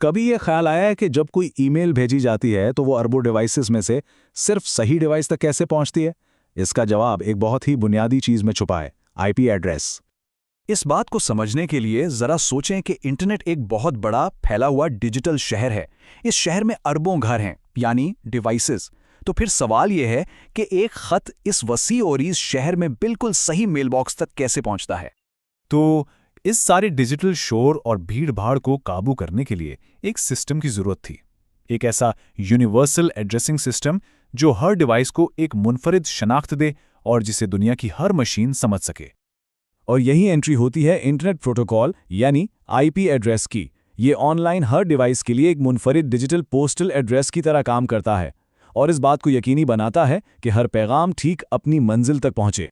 कभी ये ख्याल आया है कि जब कोई ईमेल भेजी जाती है तो वो अरबों डिवाइसेस में से सिर्फ सही डिवाइस तक कैसे पहुंचती है? इसका जवाब एक बहुत ही बुनियादी चीज में छुपा है, आईपी एड्रेस। इस बात को समझने के लिए जरा सोचें कि इंटरनेट एक बहुत बड़ा फैला हुआ डिजिटल शहर है। इस शहर में अरबों घर हैं, यानी डिवाइसेस। तो फिर सवाल यह है कि एक खत इस वसी और इस शहर में बिल्कुल सही मेलबॉक्स तक कैसे पहुंचता है। तो इस सारे डिजिटल शोर और भीड़-भाड़ को काबू करने के लिए एक सिस्टम की जरूरत थी। एक ऐसा यूनिवर्सल एड्रेसिंग सिस्टम जो हर डिवाइस को एक मुनफरिद शनाख्त दे और जिसे दुनिया की हर मशीन समझ सके। और यही एंट्री होती है इंटरनेट प्रोटोकॉल यानी आईपी एड्रेस की। ये ऑनलाइन हर डिवाइस के लिए एक मुनफरिद डिजिटल पोस्टल एड्रेस की तरह काम करता है और इस बात को यकीनी बनाता है कि हर पैगाम ठीक अपनी मंजिल तक पहुंचे।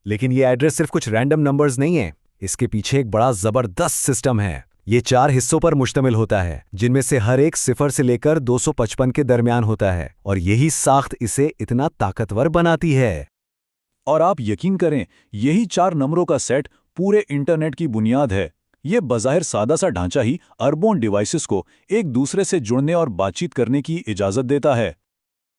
लेकिन ये एड्रेस सिर्फ कुछ रैंडम नंबर्स नहीं है, इसके पीछे एक बड़ा जबरदस्त सिस्टम है। ये 4 हिस्सों पर मुश्तमिल होता है, जिनमें से हर एक 0 से लेकर 255 के दरमियान होता है, और यही साख्त इसे इतना ताकतवर बनाती है। और आप यकीन करें, यही 4 नंबरों का सेट पूरे इंटरनेट की बुनियाद है। ये बज़ाहिर सादा सा ढांचा ही अरबों डिवाइसेस को एक दूसरे से जुड़ने और बातचीत करने की इजाज़त देता है।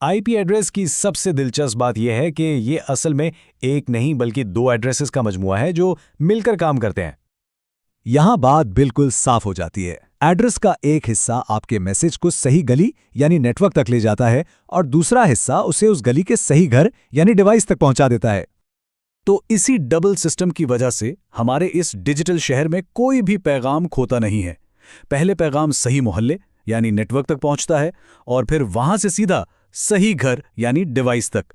आईपी एड्रेस की सबसे दिलचस्प बात यह है कि ये असल में एक नहीं बल्कि 2 एड्रेसेस का मजमुआ है जो मिलकर काम करते हैं। यहां बात बिल्कुल साफ हो जाती है। एड्रेस का एक हिस्सा आपके मैसेज को सही गली यानी नेटवर्क तक ले जाता है और दूसरा हिस्सा उसे उस गली के सही घर यानी डिवाइस तक पहुंचा देता है। तो इसी डबल सिस्टम की वजह से हमारे इस डिजिटल शहर में कोई भी पैगाम खोता नहीं है। पहले पैगाम सही मोहल्ले यानी नेटवर्क तक पहुंचता है और फिर वहां से सीधा सही घर यानी डिवाइस तक।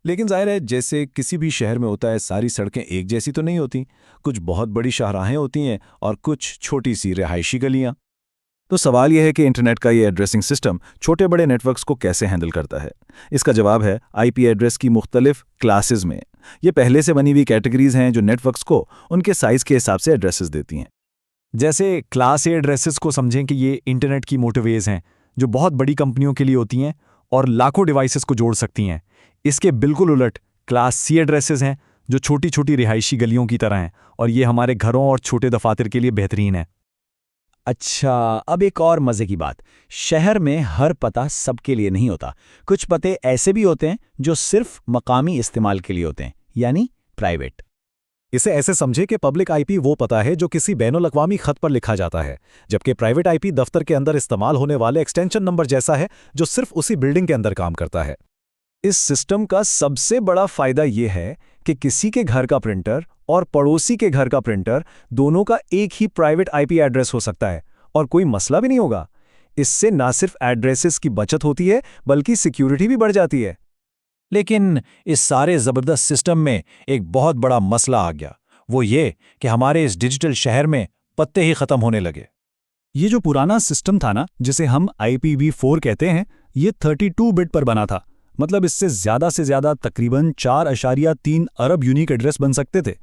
लेकिन जाहिर है, जैसे किसी भी शहर में होता है, सारी सड़कें एक जैसी तो नहीं होती। कुछ बहुत बड़ी शाहराहें होती हैं और कुछ छोटी सी रिहायशी गलियां। तो सवाल यह है कि इंटरनेट का ये एड्रेसिंग सिस्टम छोटे बड़े नेटवर्क्स को कैसे हैंडल करता है। इसका जवाब है आईपी एड्रेस की मुख्तलिफ क्लासेस में। ये पहले से बनी हुई कैटेगरीज हैं जो नेटवर्क्स को उनके साइज के हिसाब से एड्रेसेस देती हैं। जैसे क्लास ए एड्रेसेस को समझें कि ये इंटरनेट की मोटरवेज हैं जो बहुत बड़ी कंपनियों के लिए होती हैं और लाखों डिवाइसेस को जोड़ सकती हैं। इसके बिल्कुल उलट क्लास सी एड्रेसेस हैं जो छोटी छोटी रिहायशी गलियों की तरह हैं और ये हमारे घरों और छोटे दफातर के लिए बेहतरीन है। अच्छा, अब एक और मजे की बात। शहर में हर पता सबके लिए नहीं होता। कुछ पते ऐसे भी होते हैं जो सिर्फ मकामी इस्तेमाल के लिए होते हैं, यानी प्राइवेट। इसे ऐसे समझे कि पब्लिक आईपी वो पता है जो किसी बैनुल अक़वामी खत पर लिखा जाता है, जबकि प्राइवेट आईपी दफ्तर के अंदर इस्तेमाल होने वाले एक्सटेंशन नंबर जैसा है जो सिर्फ उसी बिल्डिंग के अंदर काम करता है। इस सिस्टम का सबसे बड़ा फायदा यह है कि किसी के घर का प्रिंटर और पड़ोसी के घर का प्रिंटर दोनों का एक ही प्राइवेट आईपी एड्रेस हो सकता है और कोई मसला भी नहीं होगा। इससे ना सिर्फ एड्रेसेस की बचत होती है बल्कि सिक्योरिटी भी बढ़ जाती है। लेकिन इस सारे ज़बरदस्त सिस्टम में एक बहुत बड़ा मसला आ गया। वो ये कि हमारे इस डिजिटल शहर में पत्ते ही ख़त्म होने लगे। ये जो पुराना सिस्टम था ना, जिसे हम IPv4 कहते हैं, ये 32 बिट पर बना था। मतलब इससे ज़्यादा तकरीबन 4.3 अरब यूनिक एड्रेस बन सकते थे।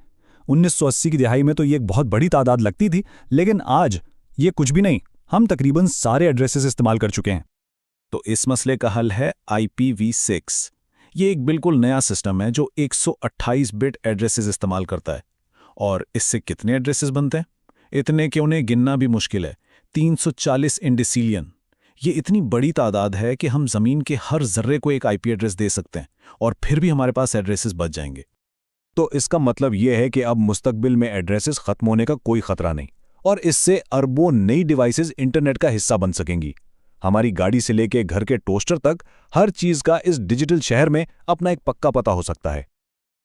1980 की दिहाई में तो ये एक बहुत बड़ी तादाद लगती थी, लेकिन आज ये कुछ भी नहीं। हम तकरीबन सारे एड्रेसेस इस्तेमाल कर चुके हैं। तो इस मसले का हल है IPv6। ये एक बिल्कुल नया सिस्टम है जो 128 बिट एड्रेसेस इस्तेमाल करता है। और इससे कितने एड्रेसेस बनते हैं? इतने कि उन्हें गिनना भी मुश्किल है। 340 इंडिसिलियन। ये इतनी बड़ी तादाद है कि हम ज़मीन के हर जर्रे को एक आईपी एड्रेस दे सकते हैं और फिर भी हमारे पास एड्रेसेस बच जाएंगे। तो इसका मतलब यह है कि अब मुस्तकबिल में एड्रेसेस खत्म होने का कोई खतरा नहीं और इससे अरबों नई डिवाइसेस इंटरनेट का हिस्सा बन सकेंगी। हमारी गाड़ी से लेके घर के टोस्टर तक हर चीज़ का इस डिजिटल शहर में अपना एक पक्का पता हो सकता है।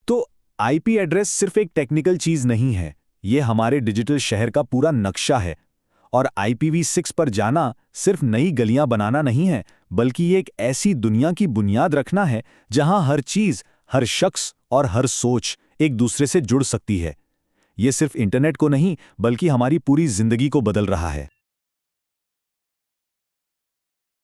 तो आईपी एड्रेस सिर्फ एक टेक्निकल चीज नहीं है, ये हमारे डिजिटल शहर का पूरा नक्शा है। और IPv6 पर जाना सिर्फ नई गलियां बनाना नहीं है, बल्कि ये एक ऐसी दुनिया की बुनियाद रखना है जहां हर चीज, हर शख्स और हर सोच एक दूसरे से जुड़ सकती है। ये सिर्फ इंटरनेट को नहीं बल्कि हमारी पूरी जिंदगी को बदल रहा है।